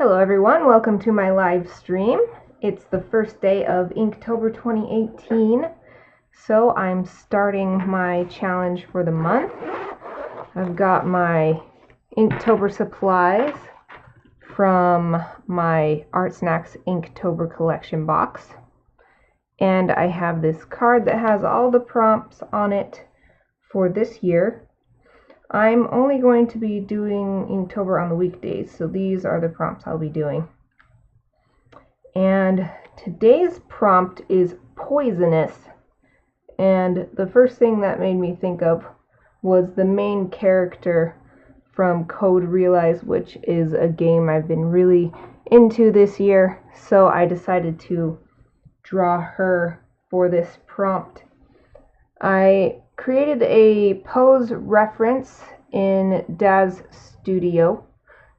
Hello everyone, welcome to my live stream. It's the first day of Inktober 2018, so I'm starting my challenge for the month. I've got my Inktober supplies from my ArtSnacks Inktober Collection box, and I have this card that has all the prompts on it for this year. I'm only going to be doing Inktober on the weekdays, so these are the prompts I'll be doing. And today's prompt is poisonous, and the first thing that made me think of was the main character from Code Realize, which is a game I've been really into this year, so I decided to draw her for this prompt. I created a pose reference in Daz Studio,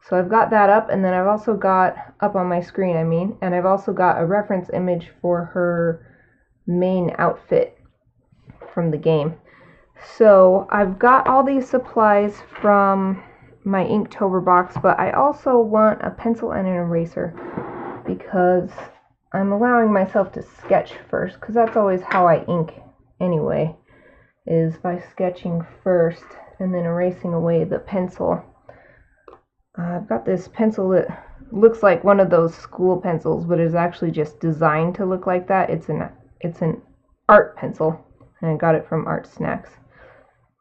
so I've got that up, and then I've also got up on my screen, and I've also got a reference image for her main outfit from the game. So I've got all these supplies from my Inktober box, but I also want a pencil and an eraser because I'm allowing myself to sketch first, because that's always how I ink anyway, is by sketching first and then erasing away the pencil. I've got this pencil that looks like one of those school pencils, but is actually just designed to look like that. It's an art pencil, and I got it from ArtSnacks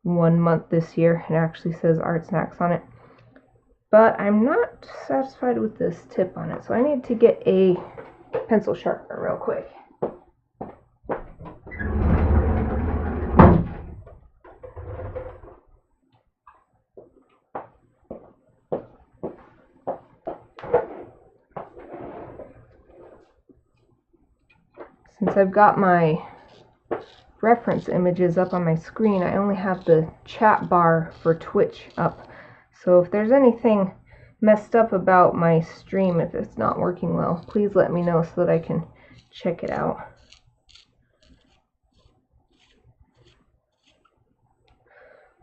1 month this year. It actually says ArtSnacks on it, but I'm not satisfied with this tip on it, so I need to get a pencil sharpener real quick. Since I've got my reference images up on my screen, I only have the chat bar for Twitch up. So if there's anything messed up about my stream, if it's not working well, please let me know so that I can check it out.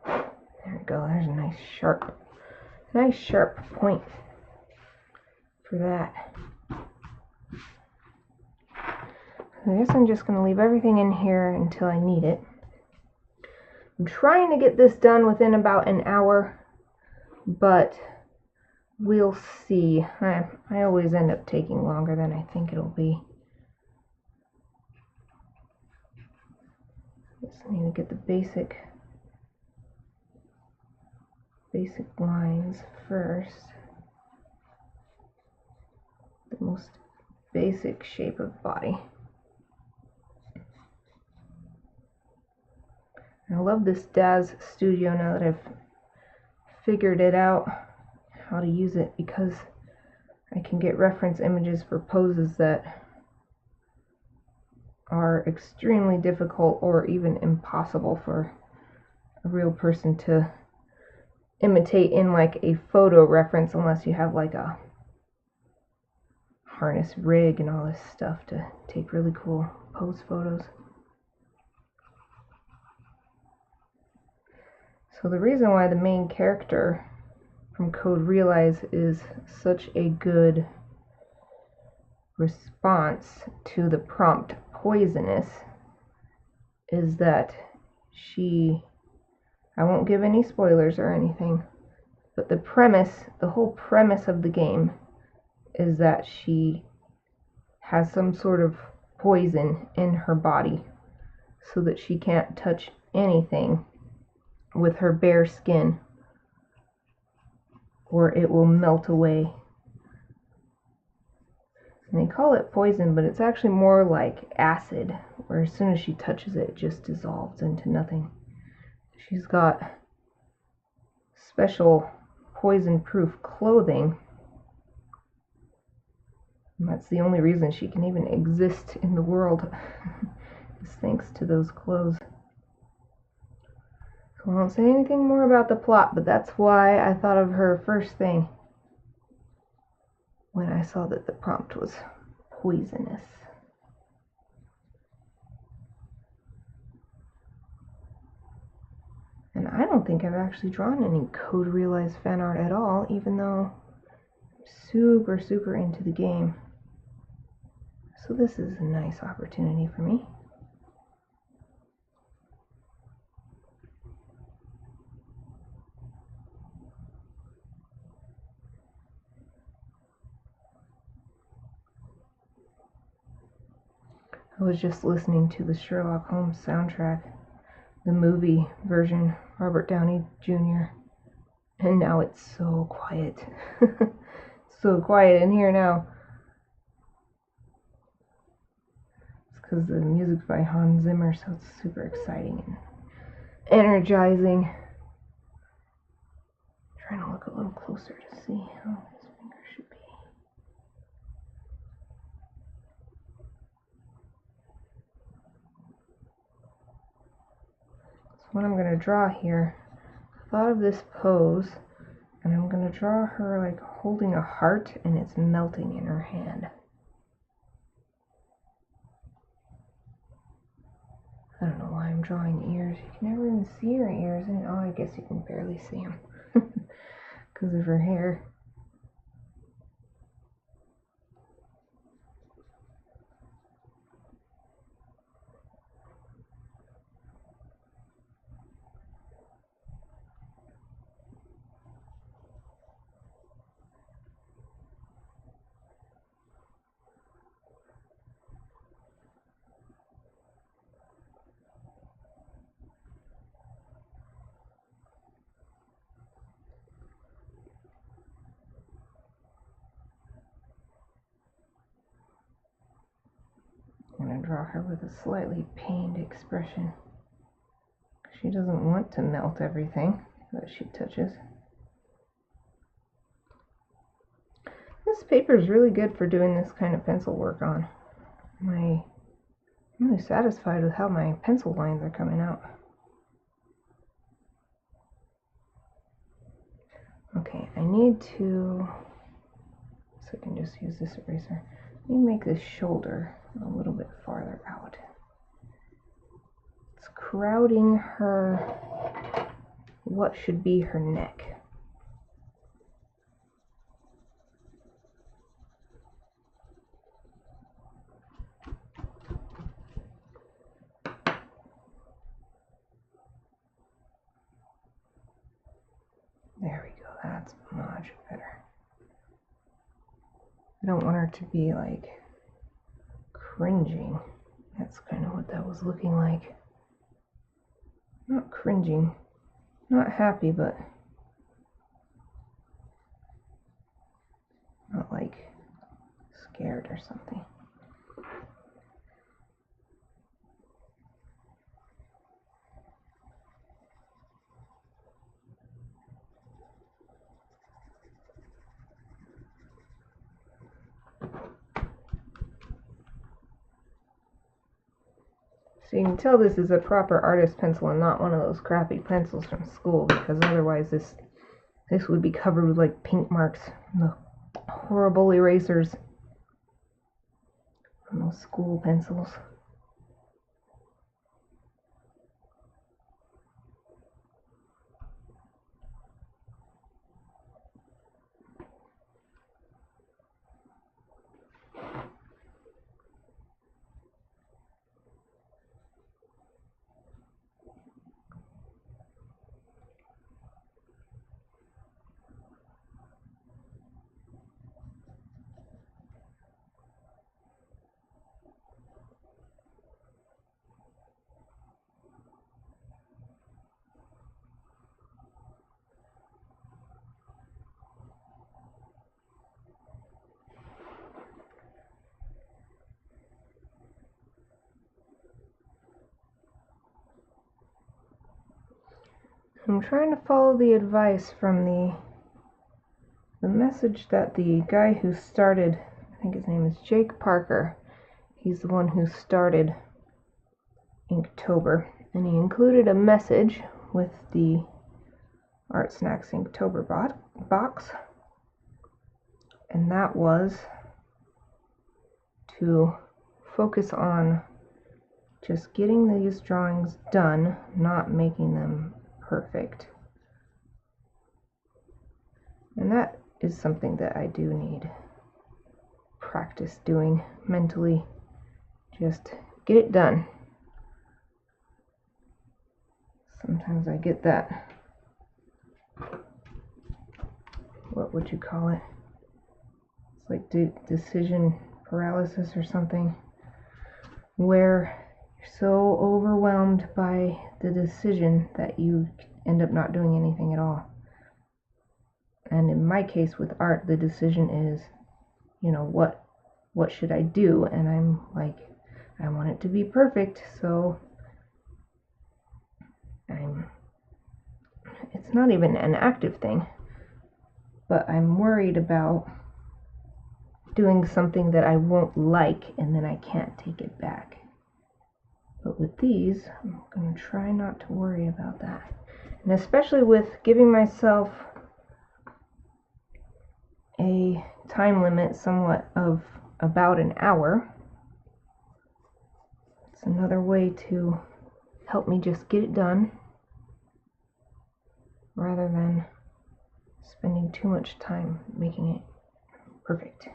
There we go, there's a nice sharp point for that. I guess I'm just going to leave everything in here until I need it. I'm trying to get this done within about an hour, but we'll see. I always end up taking longer than I think it'll be. Just need to get the basic lines first. The most basic shape of body. I love this Daz Studio now that I've figured it out how to use it, because I can get reference images for poses that are extremely difficult or even impossible for a real person to imitate in like a photo reference, unless you have like a harness rig and all this stuff to take really cool pose photos. So the reason why the main character from Code Realize is such a good response to the prompt poisonous is that I won't give any spoilers or anything, but the whole premise of the game is that she has some sort of poison in her body so that she can't touch anything with her bare skin, or it will melt away. And they call it poison, but it's actually more like acid, where as soon as she touches it, it just dissolves into nothing. She's got special poison-proof clothing, and that's the only reason she can even exist in the world, is thanks to those clothes. So I won't say anything more about the plot, but that's why I thought of her first thing when I saw that the prompt was poisonous. And I don't think I've actually drawn any Code Realize fan art at all, even though I'm super into the game. So this is a nice opportunity for me. I was just listening to the Sherlock Holmes soundtrack, the movie version, Robert Downey Jr., and now it's so quiet. So quiet in here now. It's because the music's by Hans Zimmer, so it's super exciting and energizing. I'm trying to look a little closer to see how his finger should be. So what I'm going to draw here, I thought of this pose, and I'm going to draw her like holding a heart and it's melting in her hand. I don't know why I'm drawing ears. You can never even see her ears. And oh, I guess you can barely see them because of her hair. I'm going to draw her with a slightly pained expression. She doesn't want to melt everything that she touches. This paper is really good for doing this kind of pencil work on. I'm really satisfied with how my pencil lines are coming out. Okay, I need to, so I can just use this eraser. Let me make this shoulder a little bit farther out. It's crowding her, what should be her neck. There we go, that's much better. I don't want her to be like cringing. That's kind of what that was looking like. Not cringing, not happy, but not like scared or something. So you can tell this is a proper artist pencil and not one of those crappy pencils from school, because otherwise this would be covered with like pink marks from the horrible erasers from those school pencils. I'm trying to follow the advice from the message that the guy who started, I think his name is Jake Parker, he's the one who started Inktober, and he included a message with the ArtSnacks Inktober box, and that was to focus on just getting these drawings done, not making them perfect. And that is something that I do need practice doing mentally. Just get it done. Sometimes I get that, what would you call it? It's like decision paralysis or something, where you're so overwhelmed by the decision that you end up not doing anything at all. And in my case with art, the decision is, you know, what should I do? And I'm like, I want it to be perfect, so it's not even an active thing, but I'm worried about doing something that I won't like and then I can't take it back. But with these, I'm going to try not to worry about that. And especially with giving myself a time limit somewhat of about an hour, it's another way to help me just get it done rather than spending too much time making it perfect.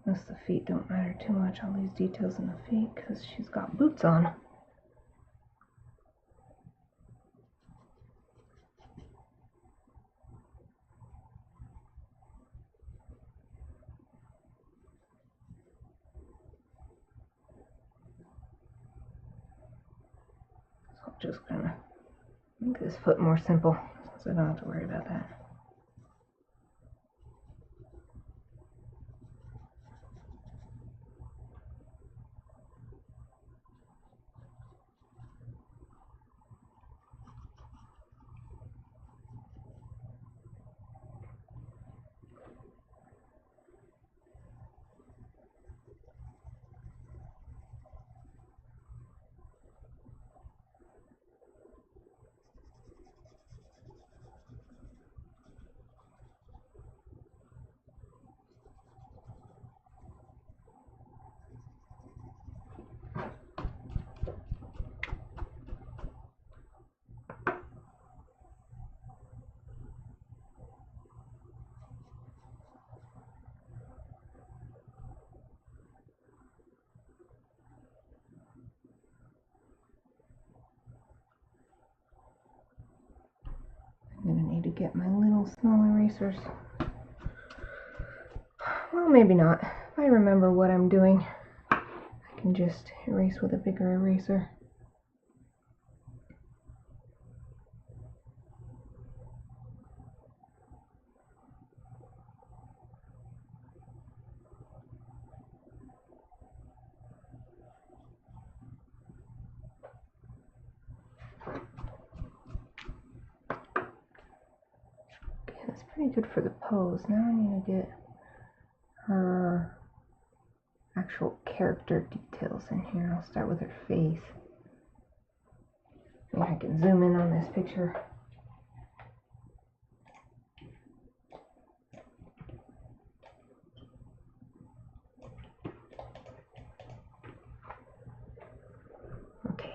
Unless the feet don't matter too much, all these details in the feet, because she's got boots on. So I'm just gonna make this foot more simple, so I don't have to worry about that. I'm gonna need to get my little small erasers. Well, maybe not. If I remember what I'm doing, I can just erase with a bigger eraser. Okay, that's pretty good for the pose. Now I need to get her actual character details in here. I'll start with her face. Maybe I can zoom in on this picture. Okay.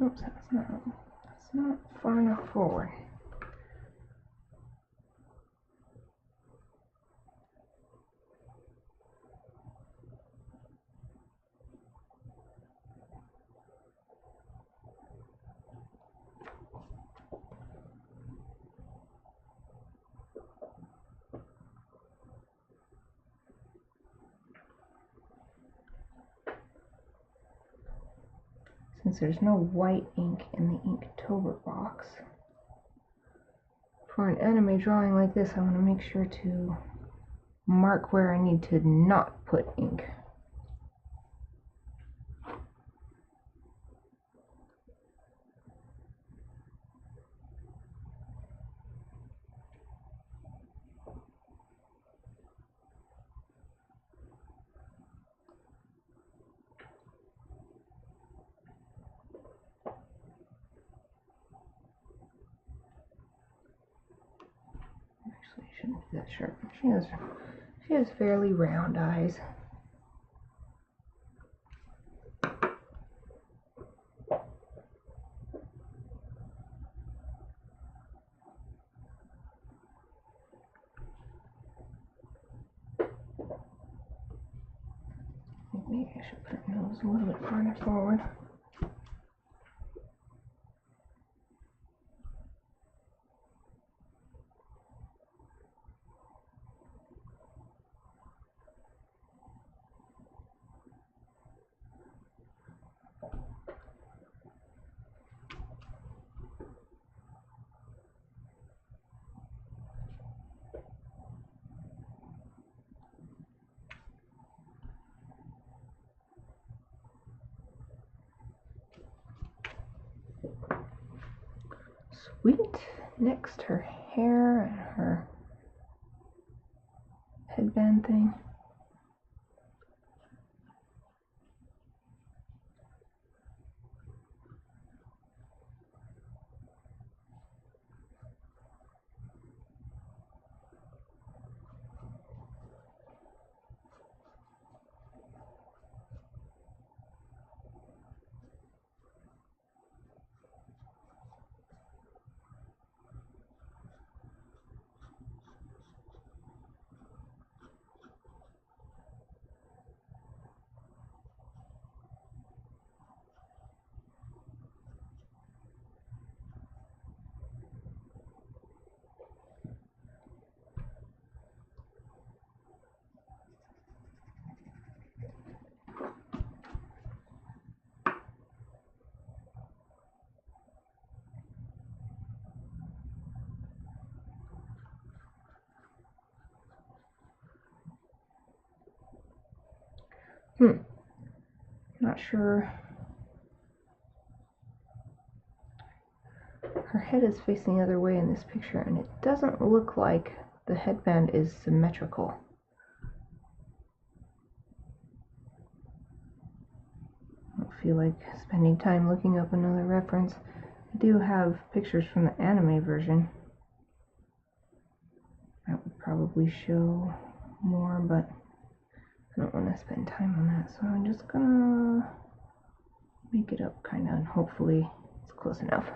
Oops, that's not far enough forward. Since there's no white ink in the Inktober box, for an anime drawing like this, I want to make sure to mark where I need to not put ink. Actually, I shouldn't be that sharp. She has fairly round eyes. Maybe I should put her nose a little bit farther forward. Sweet. Next, her hair and her headband thing. Not sure. Her head is facing the other way in this picture, and it doesn't look like the headband is symmetrical. I don't feel like spending time looking up another reference. I do have pictures from the anime version. That would probably show more, but I don't want to spend time on that, so I'm just gonna make it up kind of, and hopefully it's close enough.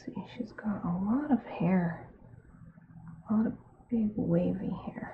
See, she's got a lot of hair, a lot of big wavy hair.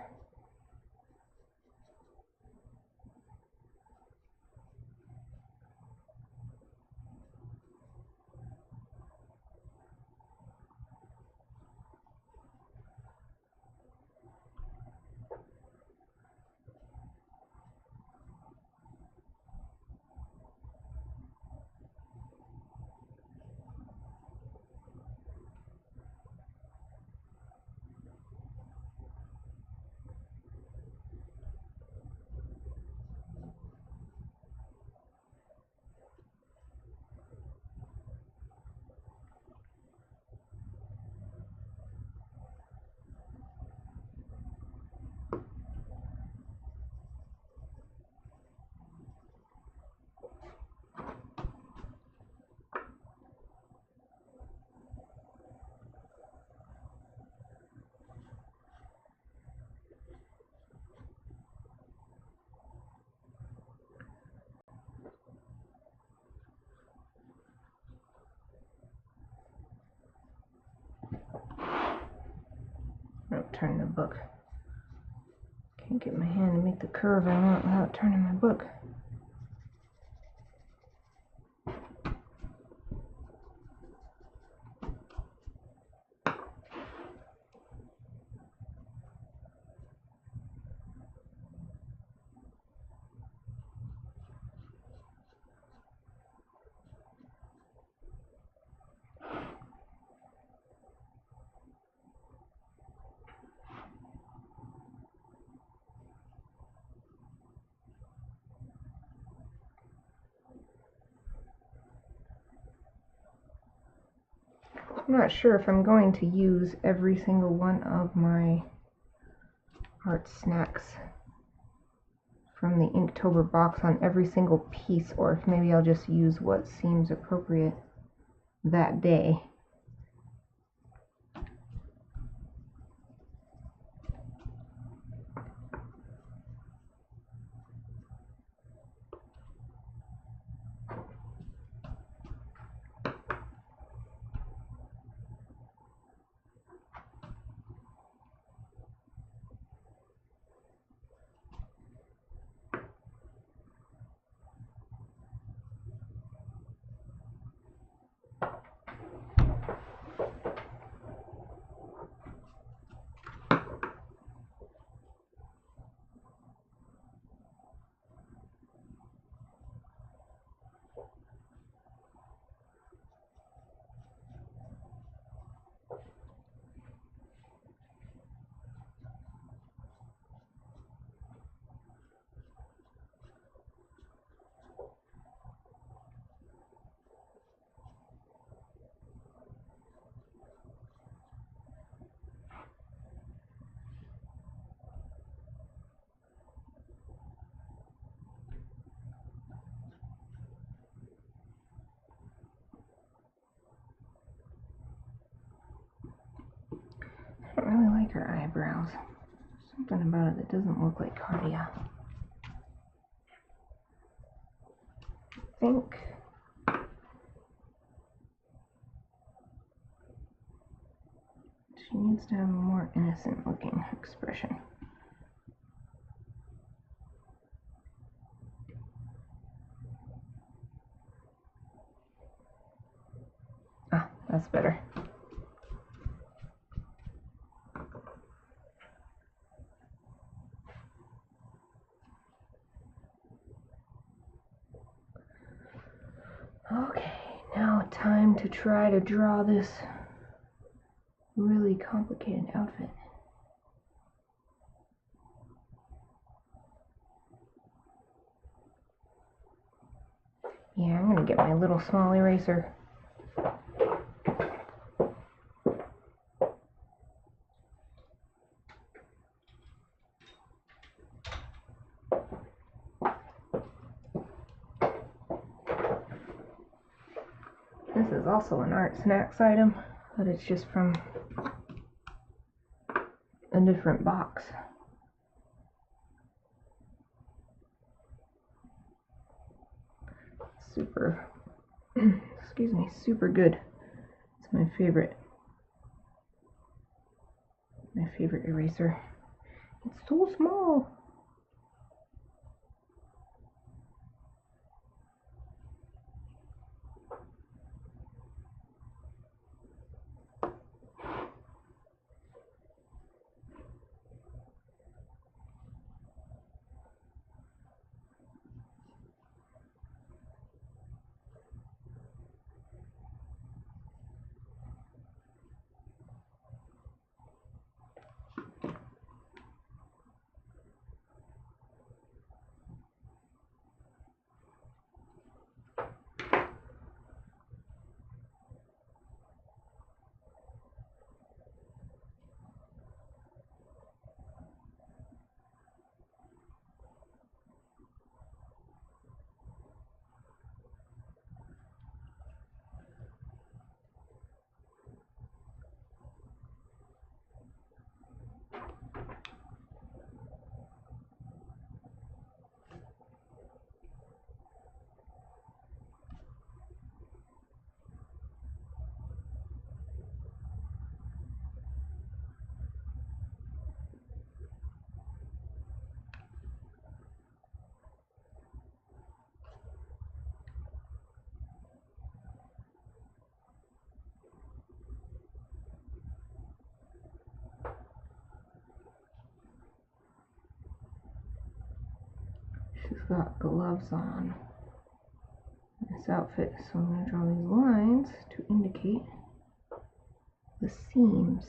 without turning the book. Can't get my hand to make the curve I want without turning my book. I'm not sure if I'm going to use every single one of my ArtSnacks from the Inktober box on every single piece, or if maybe I'll just use what seems appropriate that day. I don't really like her eyebrows. Something about it that doesn't look like Cardia. I think she needs to have a more innocent looking expression. Ah, that's better. Okay, now time to try to draw this really complicated outfit. Yeah, I'm gonna get my little small eraser. This is also an ArtSnacks item, but it's just from a different box. Super, excuse me, super good. It's my favorite eraser. It's so small. got gloves on this outfit, so I'm going to draw these lines to indicate the seams.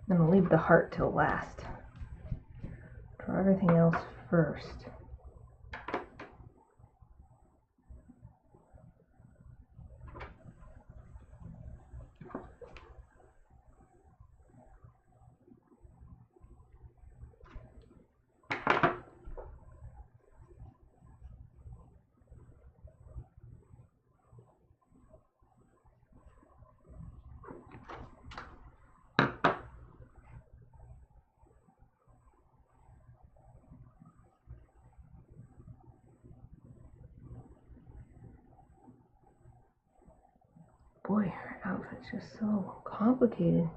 I'm going to leave the heart till last. Draw everything else first. Boy, her outfit's just so complicated.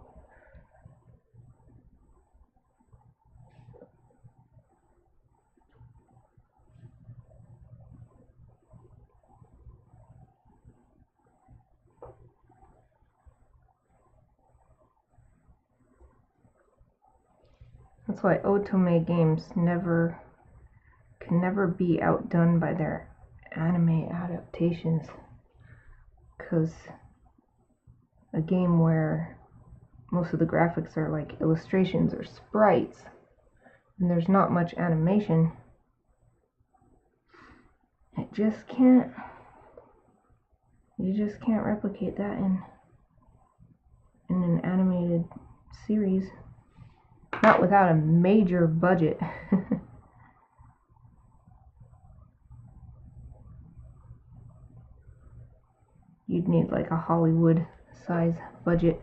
That's why otome games can never be outdone by their anime adaptations. Because a game where most of the graphics are like illustrations or sprites, and there's not much animation, you just can't replicate that in an animated series. Not without a major budget. You'd need like a Hollywood size budget.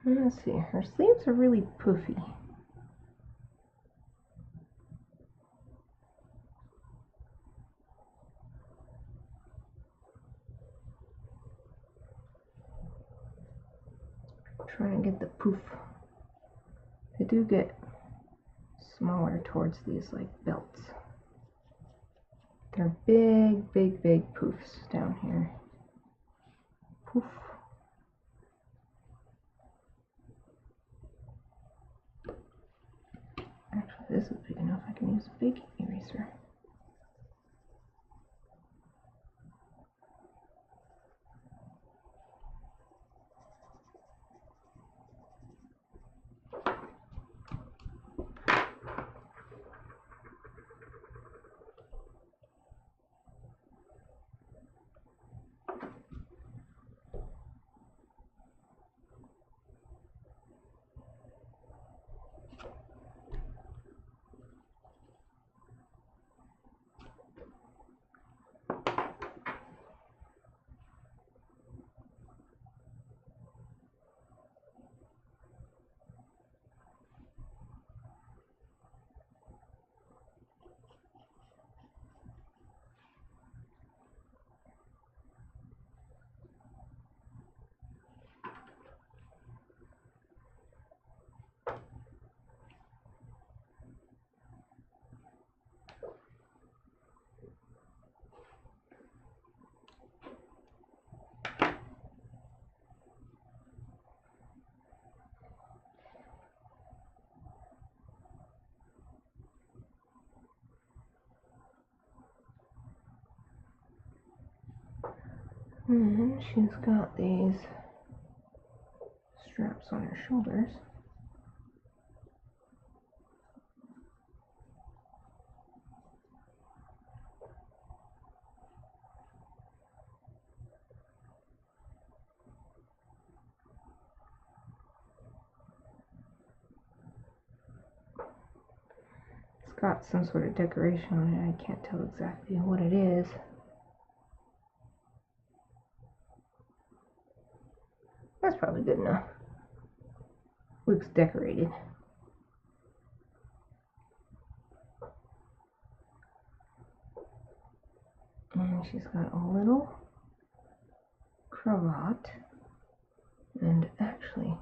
Let's see, her sleeves are really poofy. Trying to get the poof. They do get smaller towards these like belts. They're big, big, big poofs down here. Poof. Actually, this is big enough. I can use a big eraser. And she's got these straps on her shoulders. got some sort of decoration on it. I can't tell exactly what it is. That's probably good enough. Looks decorated. And she's got a little cravat. And actually,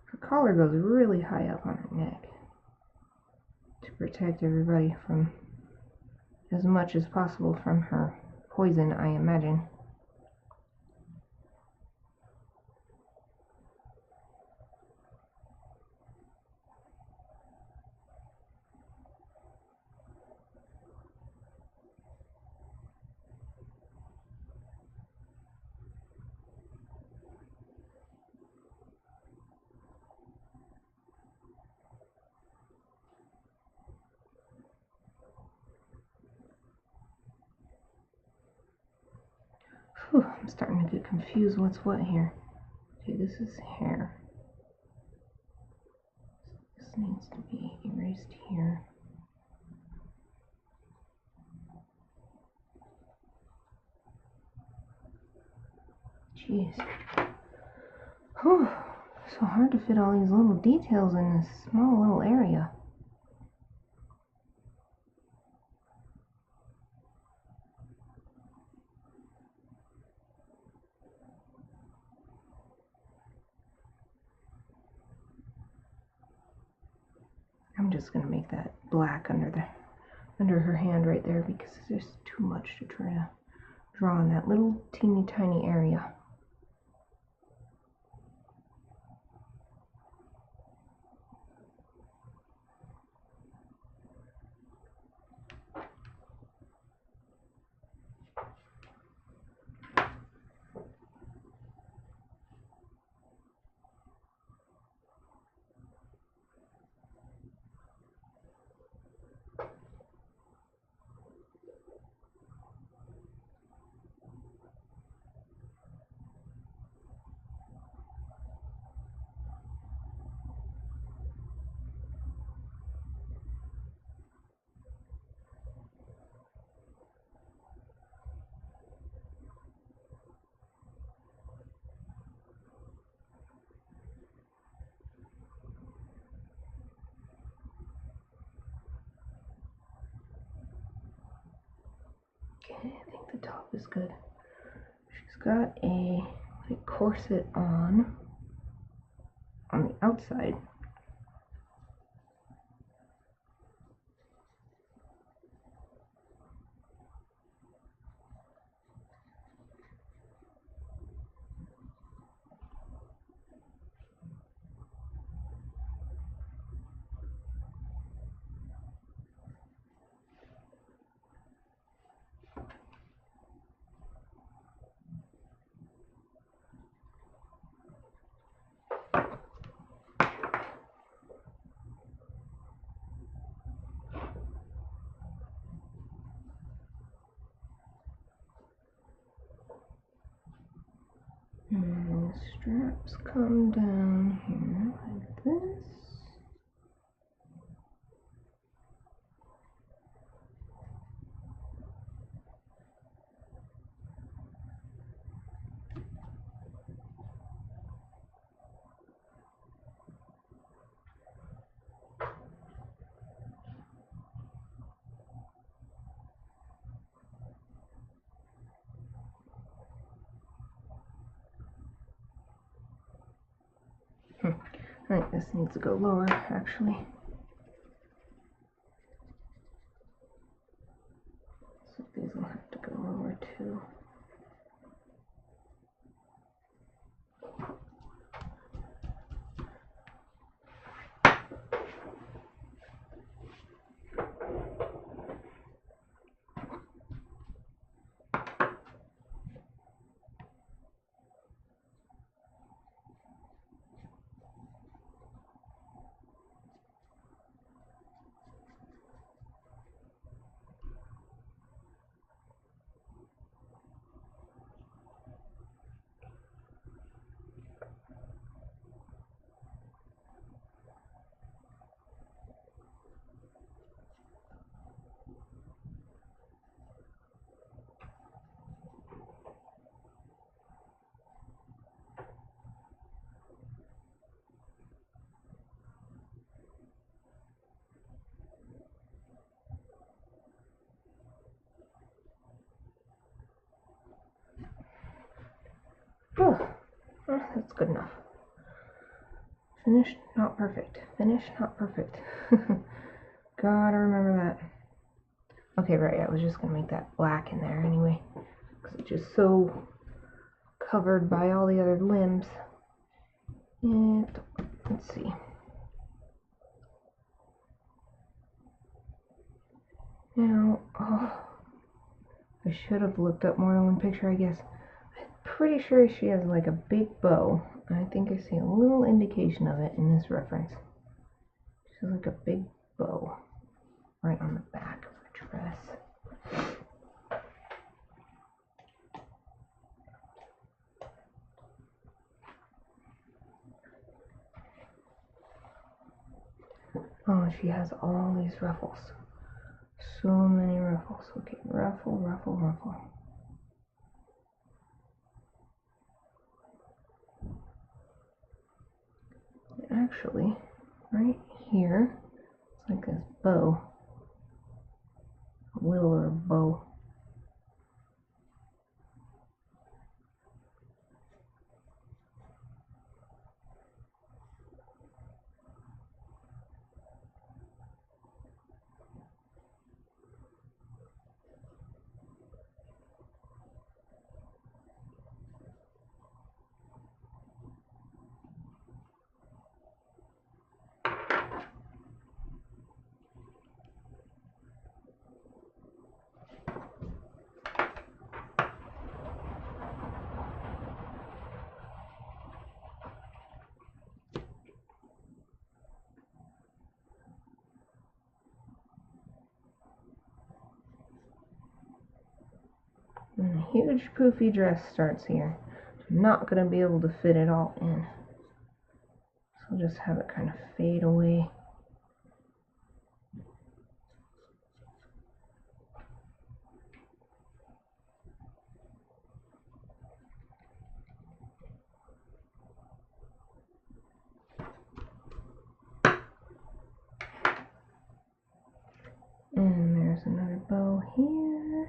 her collar goes really high up on her neck to protect everybody from, as much as possible, from her poison, I imagine. Whew, I'm starting to get confused what's what here. Okay, this is hair. This needs to be erased here. Jeez. Whew, so hard to fit all these little details in this small little area. I'm just gonna make that black under her hand right there because there's too much to try to draw in that little teeny tiny area. Okay, I think the top is good. She's got a corset on the outside. And the straps come down here like this. I think this needs to go lower, actually. So these will have to go lower too. That's good enough. Finished, not perfect. Finished, not perfect. Gotta remember that. Okay, right, I was just gonna make that black in there anyway, because it's just so covered by all the other limbs. And let's see. Now, I should have looked up more than one picture, I guess. I'm pretty sure she has like a big bow. And I think I see a little indication of it in this reference. She has like a big bow right on the back of her dress. Oh, she has all these ruffles. So many ruffles. Okay, ruffle, ruffle, ruffle. Actually, right here, it's like this bow. A wheel or a bow. And a huge poofy dress starts here. I'm not going to be able to fit it all in. So I'll just have it kind of fade away. And there's another bow here.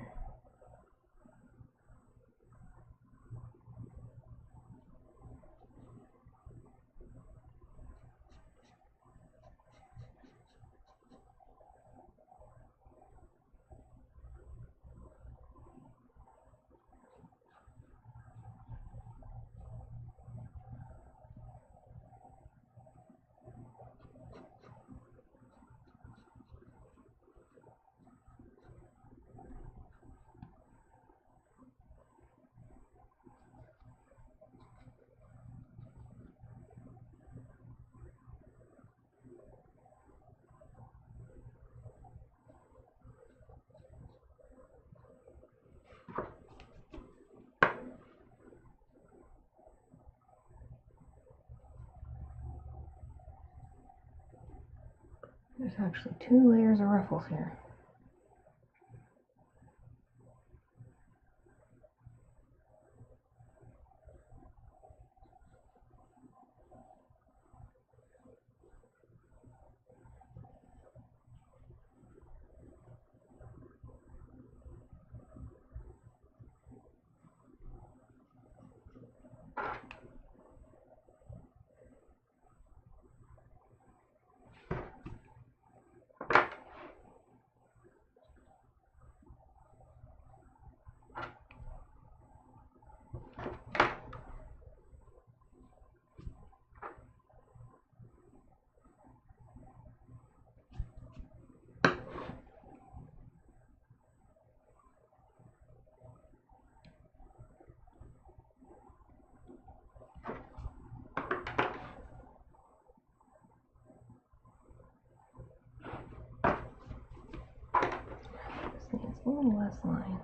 There's actually 2 layers of ruffles here. This needs a little less lines.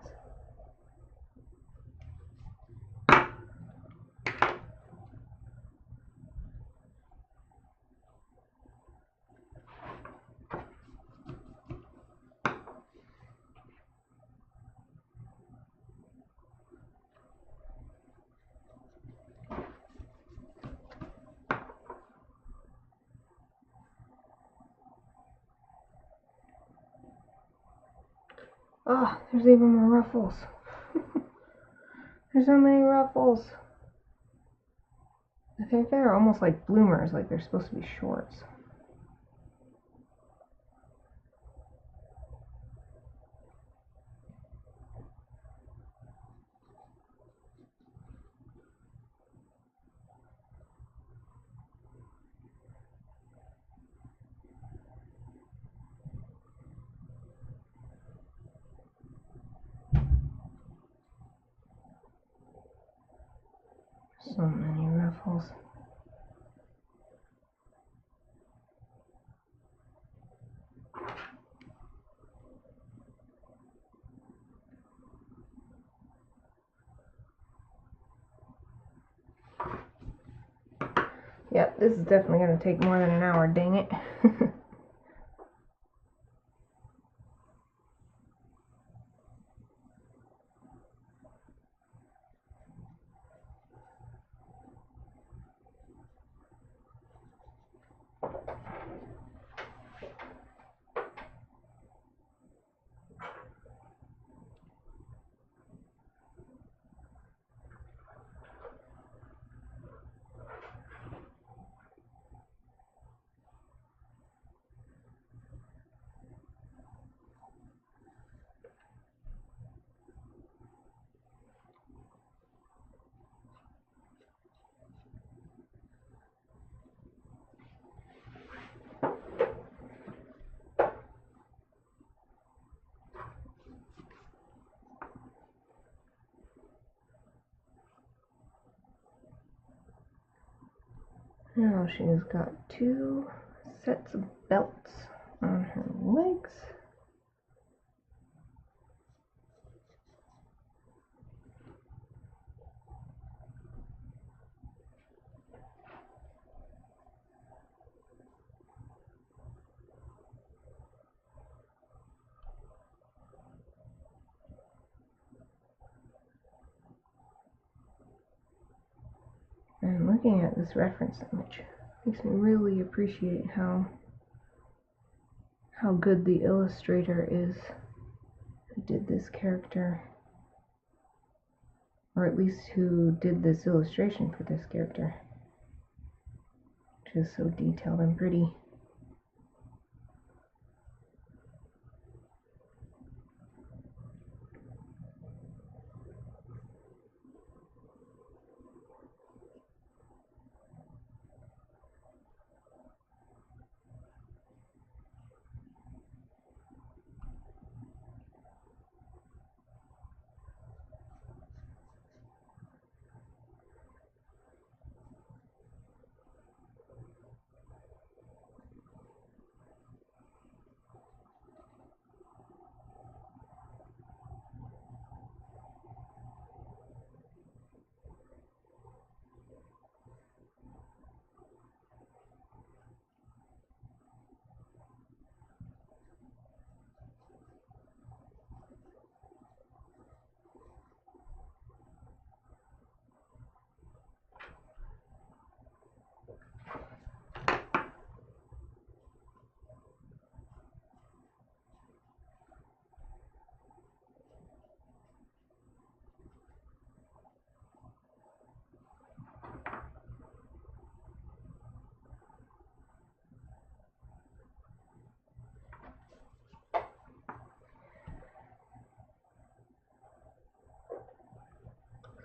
Oh, there's even more ruffles. There's so many ruffles. I think they're almost like bloomers, like they're supposed to be shorts. So many ruffles. Yep, this is definitely going to take more than an hour, dang it. Now she's got 2 sets of belts on her legs. And looking at this reference image makes me really appreciate how good the illustrator is who did this character, or at least who did this illustration for this character, which is so detailed and pretty.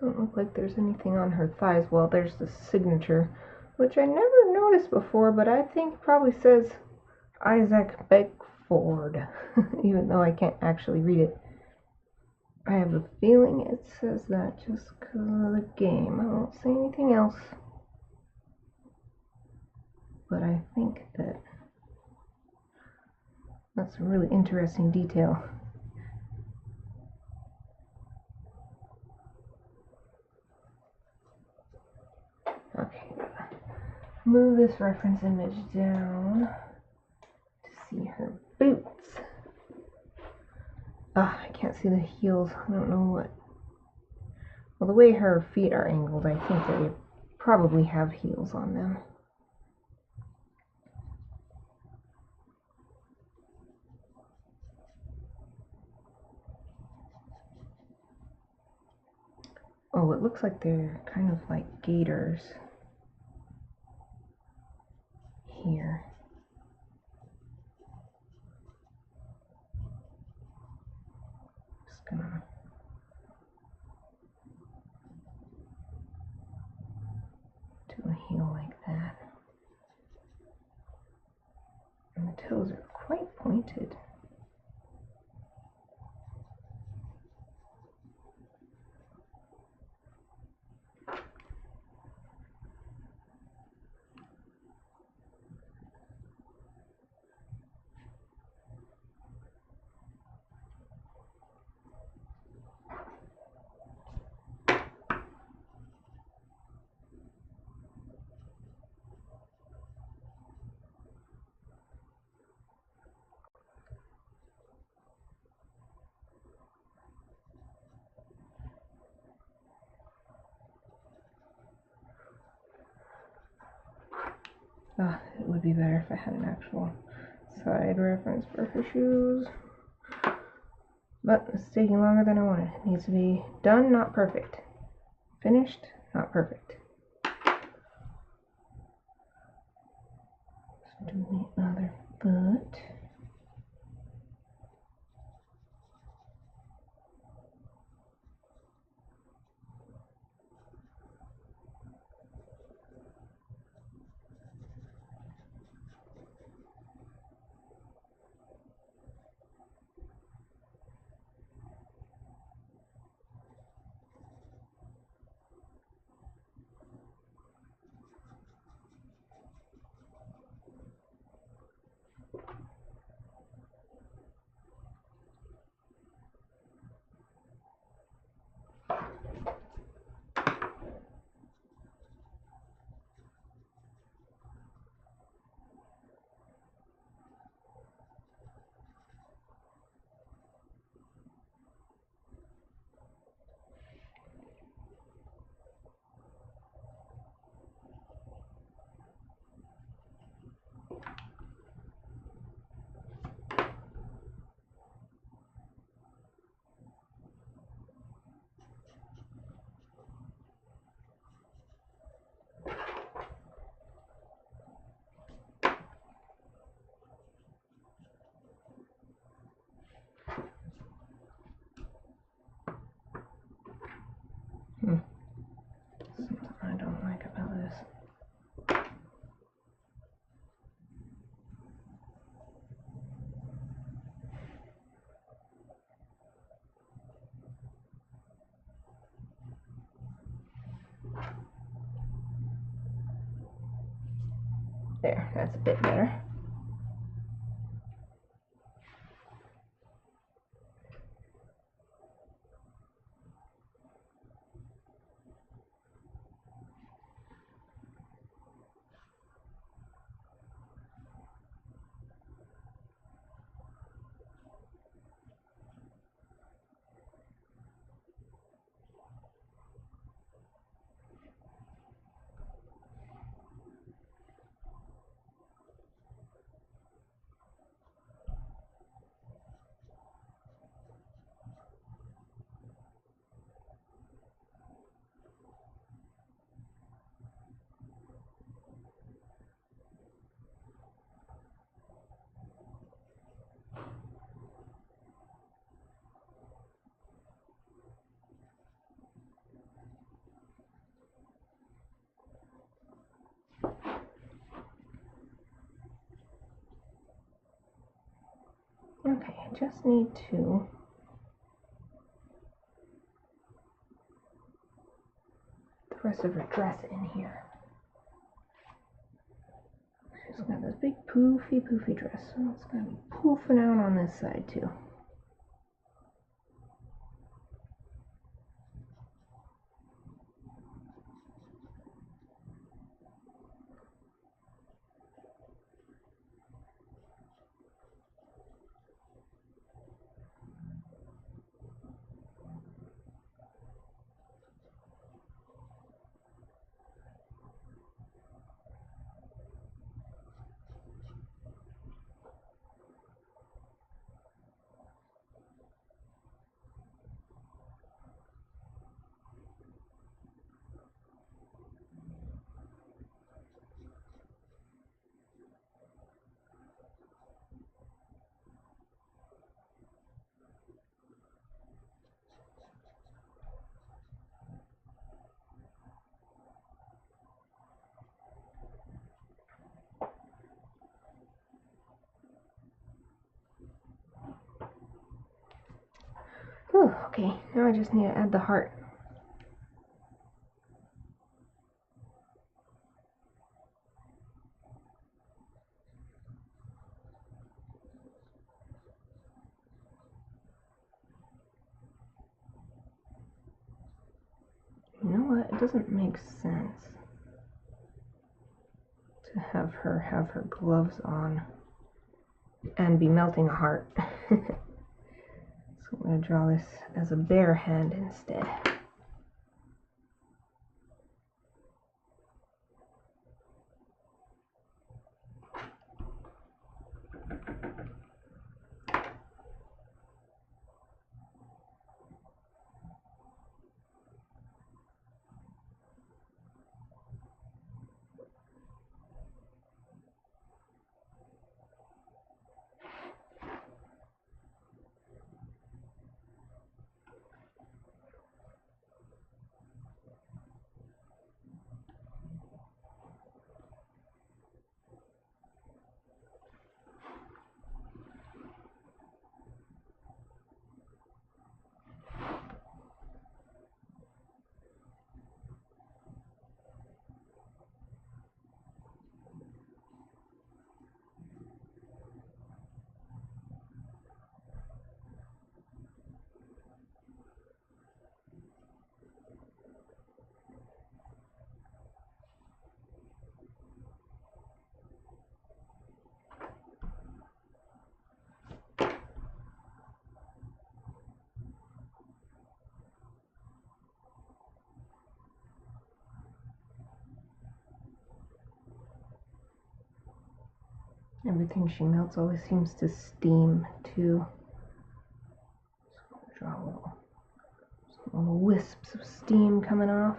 Doesn't look like there's anything on her thighs. Well, there's the signature, which I never noticed before, but I think probably says Isaac Beckford, even though I can't actually read it. I have a feeling it says that just because of the game. I won't say anything else, but I think that's a really interesting detail. Okay, move this reference image down to see her boots. I can't see the heels. I don't know what. Well, the way her feet are angled, I think they probably have heels on them. Oh, it looks like they're kind of like gaiters. here. Just gonna do a heel like that. And the toes are quite pointed. Oh, it would be better if I had an actual side reference for her shoes. But it's taking longer than I wanted. It needs to be done, not perfect. Finished, not perfect. Let's do the other foot. Something I don't like about this. There, that's a bit better. Okay, I just need to the rest of her dress in here. She's got this big poofy dress, so it's gonna be poofing out on this side too. Whew, okay, now I just need to add the heart. You know what? It doesn't make sense to have her gloves on and be melting a heart. So I'm going to draw this as a bare hand instead. Everything she melts always seems to steam too. So I'll draw little wisps of steam coming off.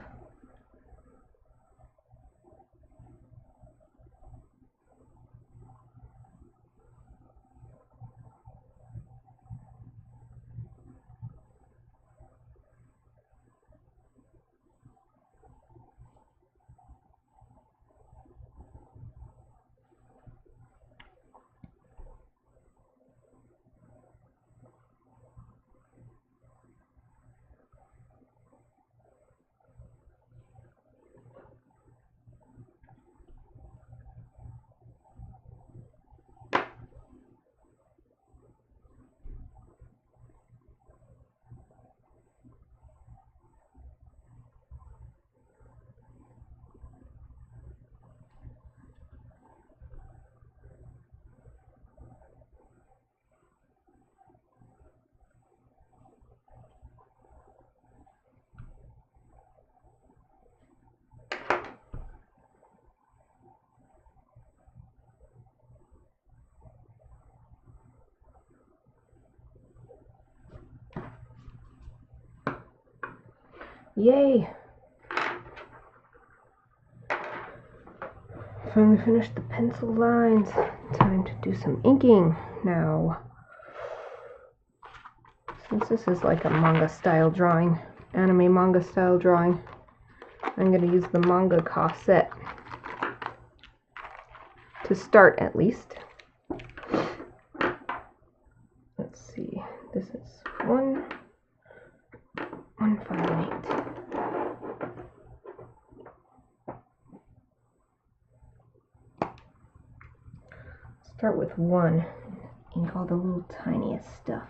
Yay! Finally finished the pencil lines. Time to do some inking now. Since this is like a manga style drawing, anime manga style drawing, I'm going to use the manga set to start at least. Let's see, this is 1, 1, 5, and 8. Start with 1, ink all the little tiniest stuff.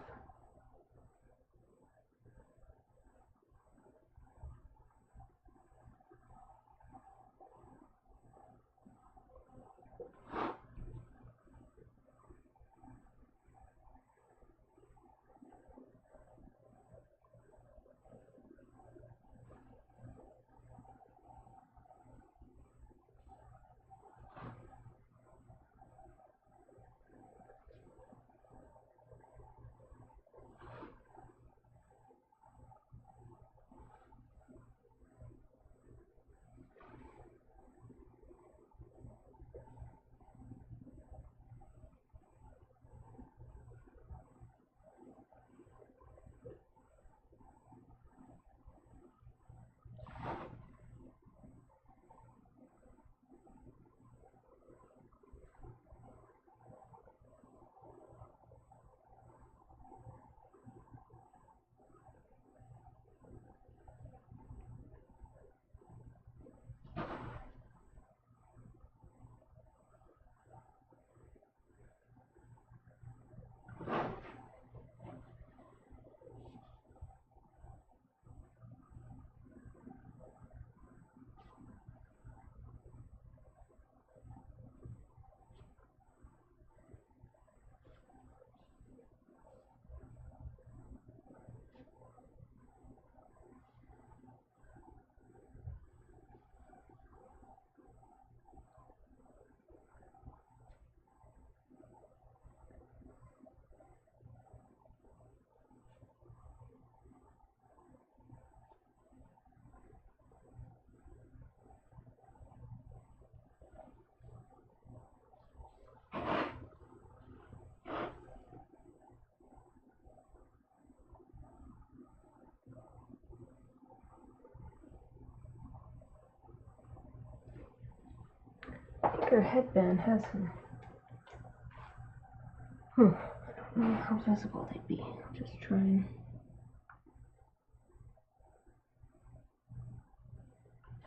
sure headband has some. I don't know how visible they'd be. I'll just try and.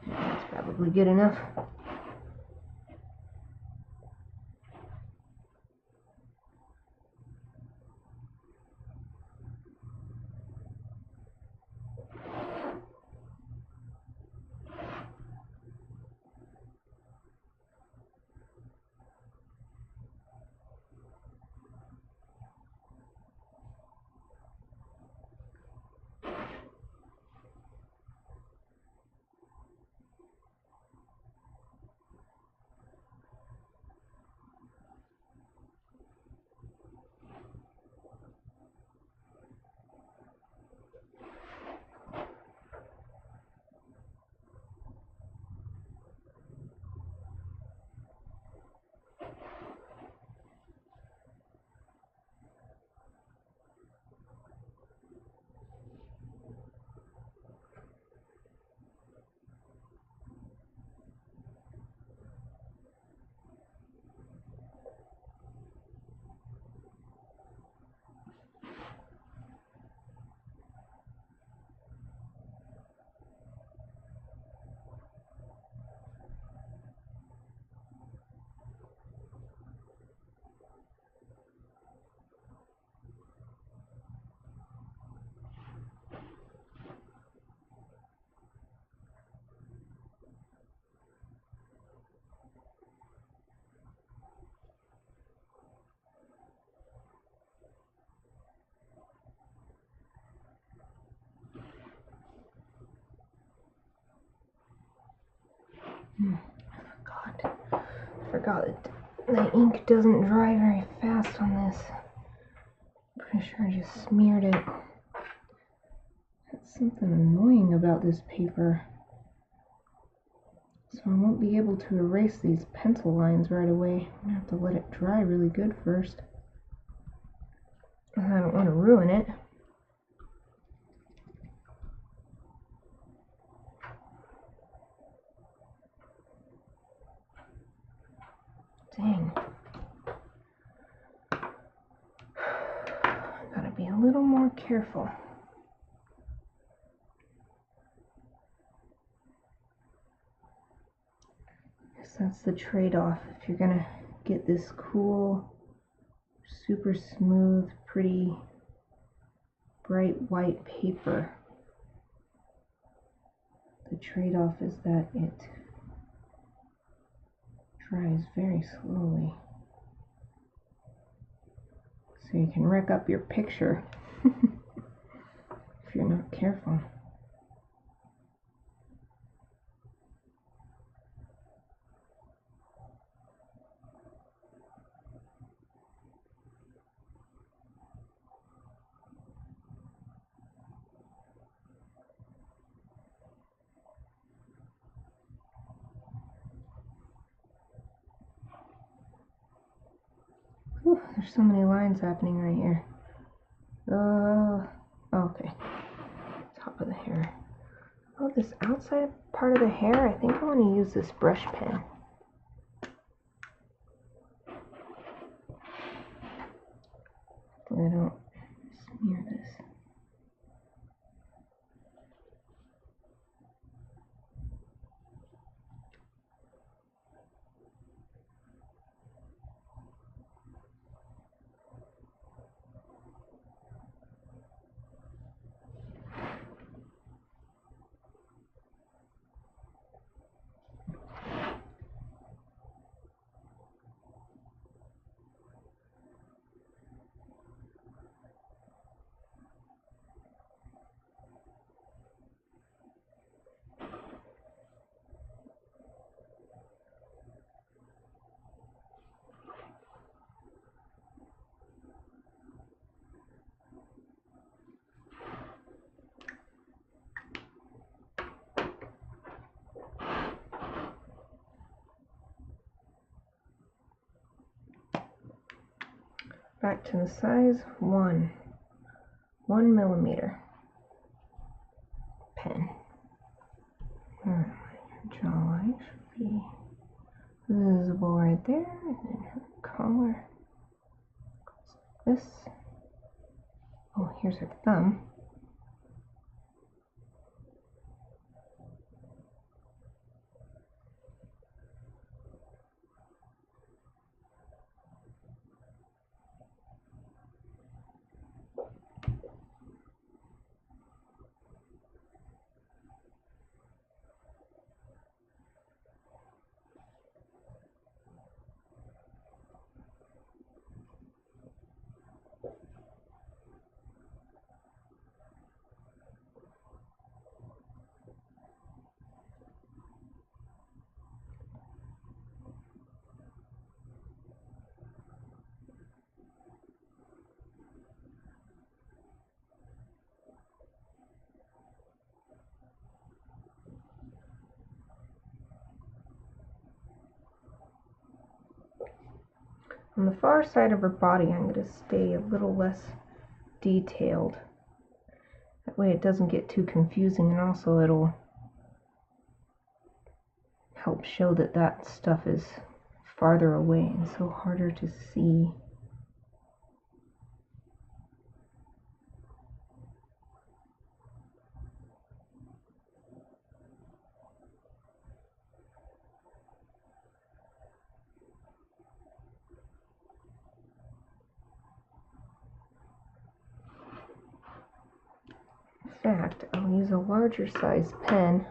That's probably good enough. I forgot that the ink doesn't dry very fast on this. I'm pretty sure I just smeared it. That's something annoying about this paper. So I won't be able to erase these pencil lines right away. I'm gonna have to let it dry really good first. I don't want to ruin it. Dang. Gotta be a little more careful. Guess that's the trade-off. If you're gonna get this cool, super smooth, pretty, bright white paper, the trade-off is that it dries very slowly. So you can wreck up your picture if you're not careful. Whew, there's so many lines happening right here. Okay. Top of the hair. Oh, this outside part of the hair, I think I want to use this brush pen. Hopefully I don't smear this. Back to the size 1 millimeter pen. Alright, jawline should be visible right there, and then her collar. This. Oh, here's her thumb. On the far side of her body, I'm going to stay a little less detailed. That way it doesn't get too confusing, and also it'll help show that that stuff is farther away and so harder to see. In fact, I'll use a larger size pen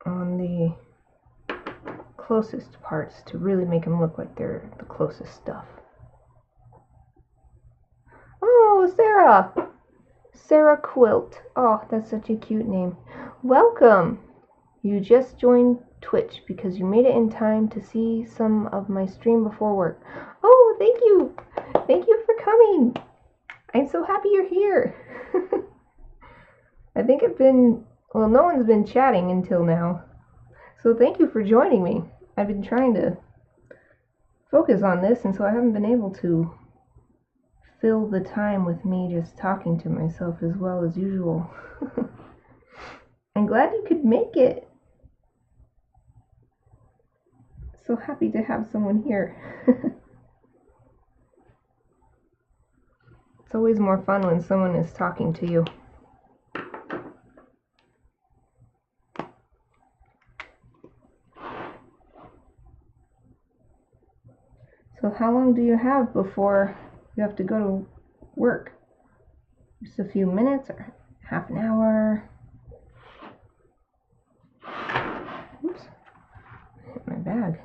on the closest parts to really make them look like they're the closest stuff. Oh, Sarah! Sarah Quilt. Oh, that's such a cute name. Welcome! You just joined Twitch because you made it in time to see some of my stream before work. Oh, thank you! Thank you for coming! I'm so happy you're here. I think well, no one's been chatting until now. So thank you for joining me. I've been trying to focus on this, and so I haven't been able to fill the time with me just talking to myself as well as usual. I'm glad you could make it. So happy to have someone here. It's always more fun when someone is talking to you. So how long do you have before you have to go to work? Just a few minutes or half an hour? Oops, hit my bag.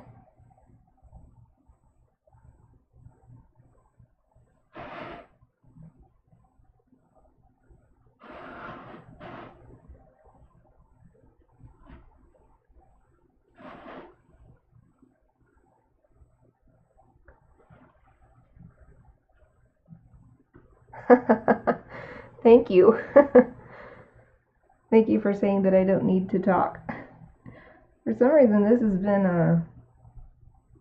Thank you. Thank you for saying that I don't need to talk. For some reason, this has been a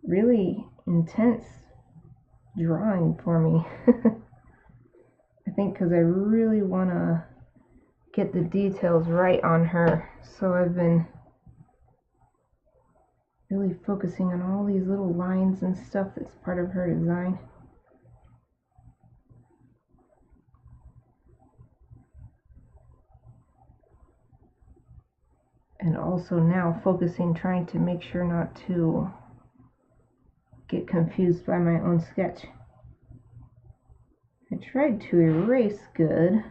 really intense drawing for me. I think because I really want to get the details right on her. So I've been really focusing on all these little lines and stuff that's part of her design. And also now focusing, trying to make sure not to get confused by my own sketch. I tried to erase good,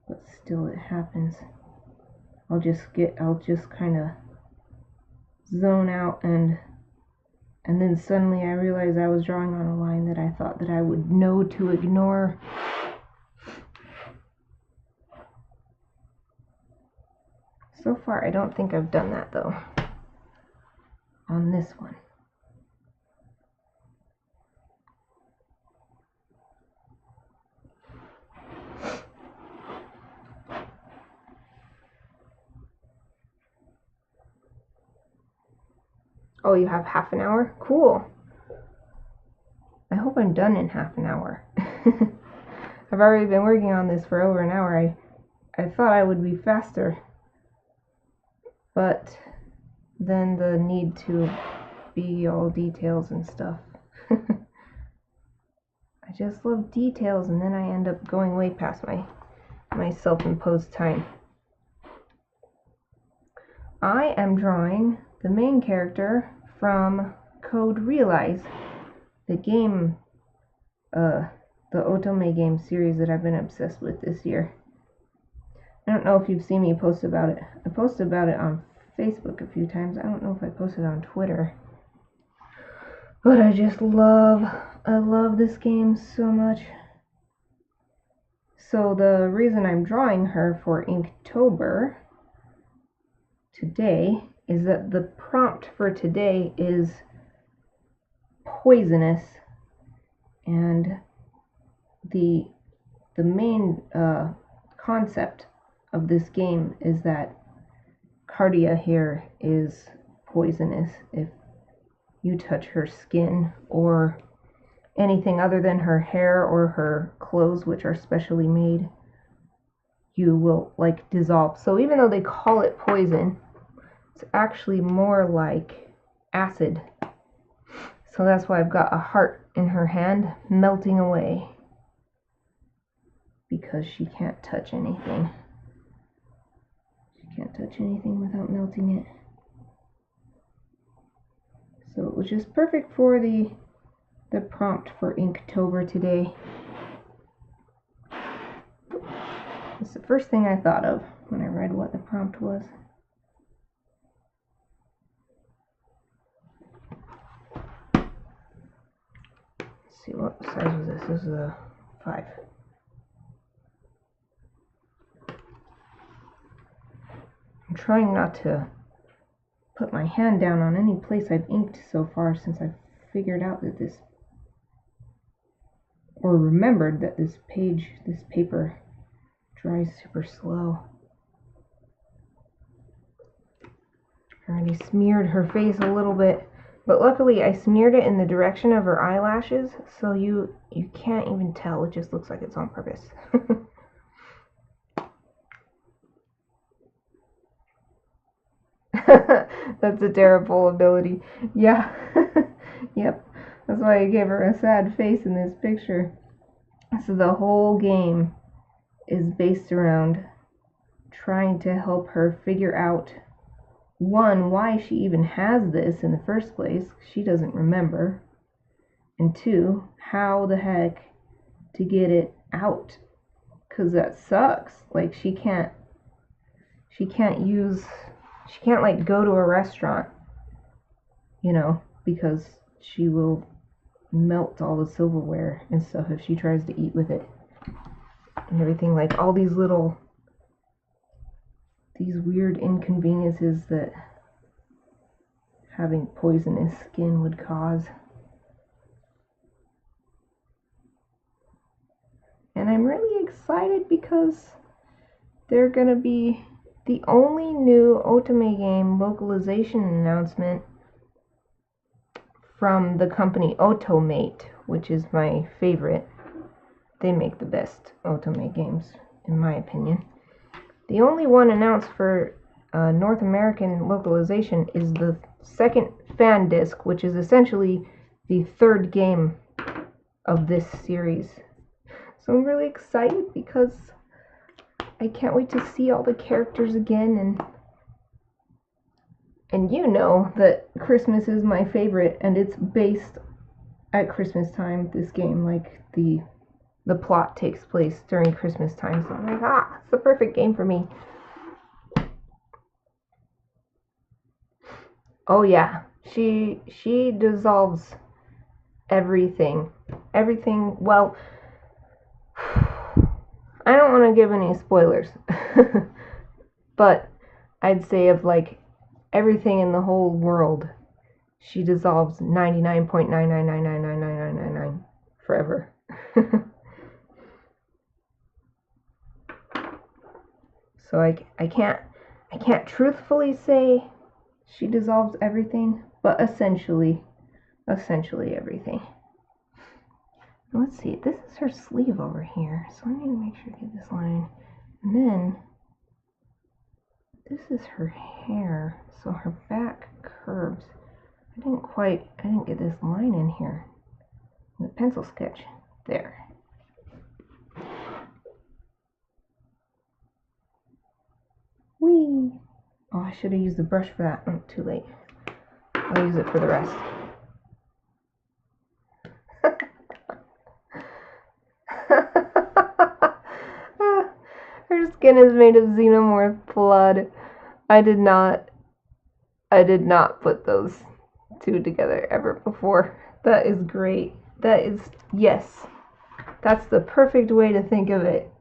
but still it happens. I'll just kind of zone out, and then suddenly I realized I was drawing on a line that I thought that I would know to ignore. So far, I don't think I've done that though, on this one. Oh, you have half an hour? Cool. I hope I'm done in half an hour. I've already been working on this for over an hour. I thought I would be faster, but then the need to be all details and stuff. I just love details, and then I end up going way past my self-imposed time. I am drawing the main character from Code Realize, the game, the Otome game series that I've been obsessed with this year. I don't know if you've seen me post about it. I posted about it on Facebook a few times. I don't know if I posted on Twitter. But I love this game so much. So the reason I'm drawing her for Inktober today is that the prompt for today is poisonous, and the main concept of this game is that Cardia here is poisonous. If you touch her skin or anything other than her hair or her clothes, which are specially made, you will like dissolve. So even though they call it poison, it's actually more like acid. So that's why I've got a heart in her hand melting away, because she can't touch anything. She can't touch anything without melting it. So it was just perfect for the prompt for Inktober today. It's the first thing I thought of when I read what the prompt was. Let's see, what size was this? This is a 5. I'm trying not to put my hand down on any place I've inked so far, since I've figured out that this, or remembered that this paper dries super slow. I already smeared her face a little bit, but luckily I smeared it in the direction of her eyelashes, so you can't even tell. It just looks like it's on purpose. That's a terrible ability. Yeah. Yep. That's why I gave her a sad face in this picture. So the whole game is based around trying to help her figure out, one, why she even has this in the first place. She doesn't remember. And two, how the heck to get it out. 'Cause that sucks. Like she can't like go to a restaurant, you know, because she will melt all the silverware and stuff if she tries to eat with it and everything. Like all these weird inconveniences that having poisonous skin would cause. And I'm really excited because they're gonna be the only new Otome game localization announcement from the company Otomate, which is my favorite. They make the best Otome games, in my opinion. The only one announced for North American localization is the second fan disc, which is essentially the third game of this series. So I'm really excited because I can't wait to see all the characters again, and you know that Christmas is my favorite, and it's based at Christmas time, this game. Like the plot takes place during Christmas time, so I'm like, it's the perfect game for me. Oh yeah, she dissolves everything. Well, I don't want to give any spoilers, but I'd say of like everything in the whole world, she dissolves 99.9999999 forever. So I can't truthfully say she dissolves everything, but essentially everything. Let's see, this is her sleeve over here, so I need to make sure I get this line. And then this is her hair, so her back curves. I didn't get this line in here. The pencil sketch. There. Whee! Oh, I should have used the brush for that. Oh, too late. I'll use it for the rest. Her skin is made of xenomorph blood. I did not put those two together ever before. That is great. That is, yes. That's the perfect way to think of it.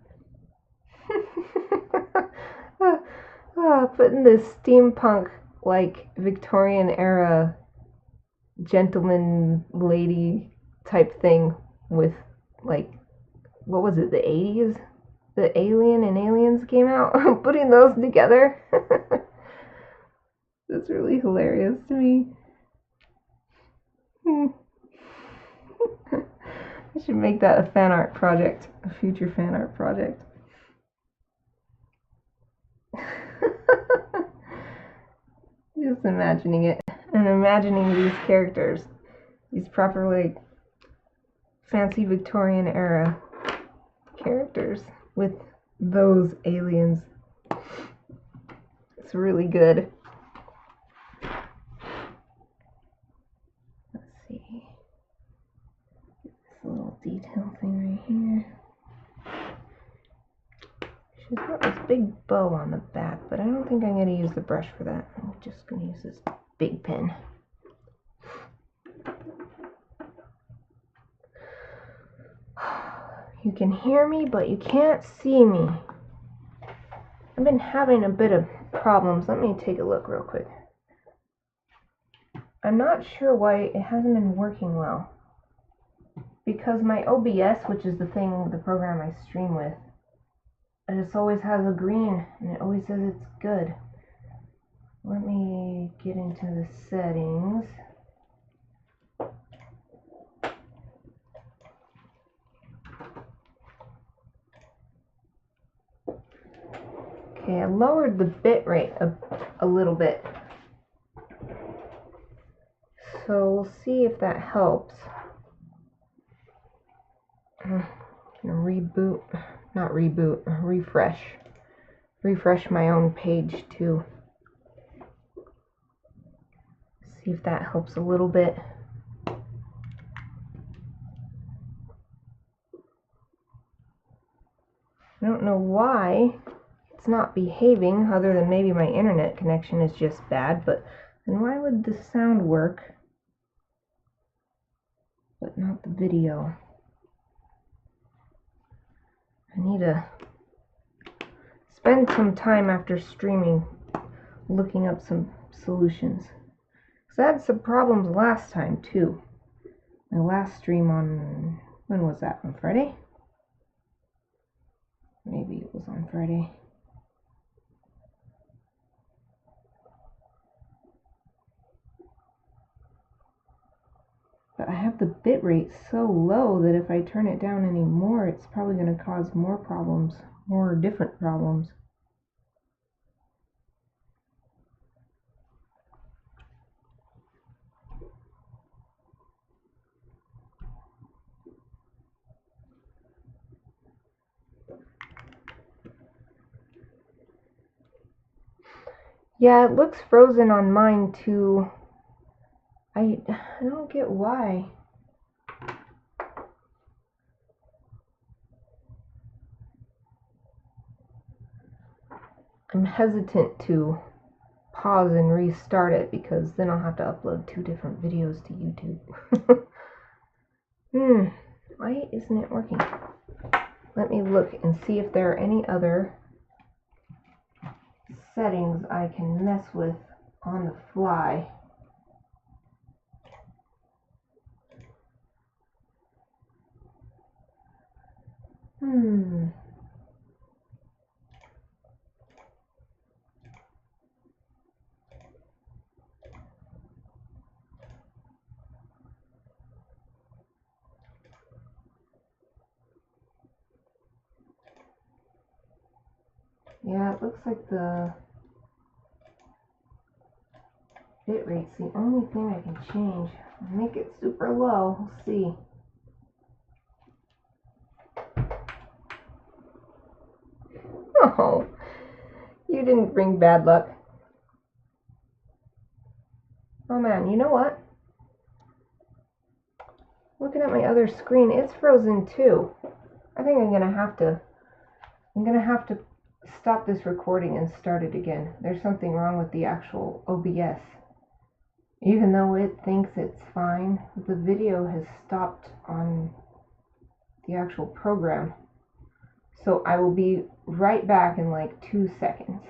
Putting this steampunk, like, Victorian era gentleman lady type thing with, like, what was it, the 80s? The Alien and Aliens came out? Putting those together? That's really hilarious to me. I should make that a fan art project, a future fan art project. Just imagining it, and imagining these characters, these proper, like, fancy Victorian era characters with those aliens. It's really good. Let's see. This little detail thing right here. She's got this big bow on the back, but I don't think I'm going to use the brush for that. I'm just going to use this big pen. You can hear me, but you can't see me. I've been having a bit of problems. Let me take a look real quick. I'm not sure why it hasn't been working well. Because my OBS, which is the program I stream with, it just always has a green, and it always says it's good. Let me get into the settings. Okay, I lowered the bit rate a little bit. So we'll see if that helps. I'm gonna refresh my own page too. See if that helps a little bit. I don't know why it's not behaving, other than maybe my internet connection is just bad, but then why would the sound work but not the video? I need to spend some time after streaming looking up some solutions. Because I had some problems last time too. My last stream on, when was that? On Friday? Maybe it was on Friday. But I have the bit rate so low that if I turn it down any more, it's probably going to cause more problems, more different problems. Yeah, it looks frozen on mine too. I don't get why. I'm hesitant to pause and restart it because then I'll have to upload 2 different videos to YouTube. Why isn't it working? Let me look and see if there are any other settings I can mess with on the fly. Yeah, it looks like the Bitrate's the only thing I can change. Make it super low. We'll see. Oh, you didn't bring bad luck. Oh man, you know what? Looking at my other screen, it's frozen too. I think I'm gonna have to stop this recording and start it again. There's something wrong with the actual OBS. Even though it thinks it's fine, the video has stopped on the actual program. So I will be right back in like 2 seconds.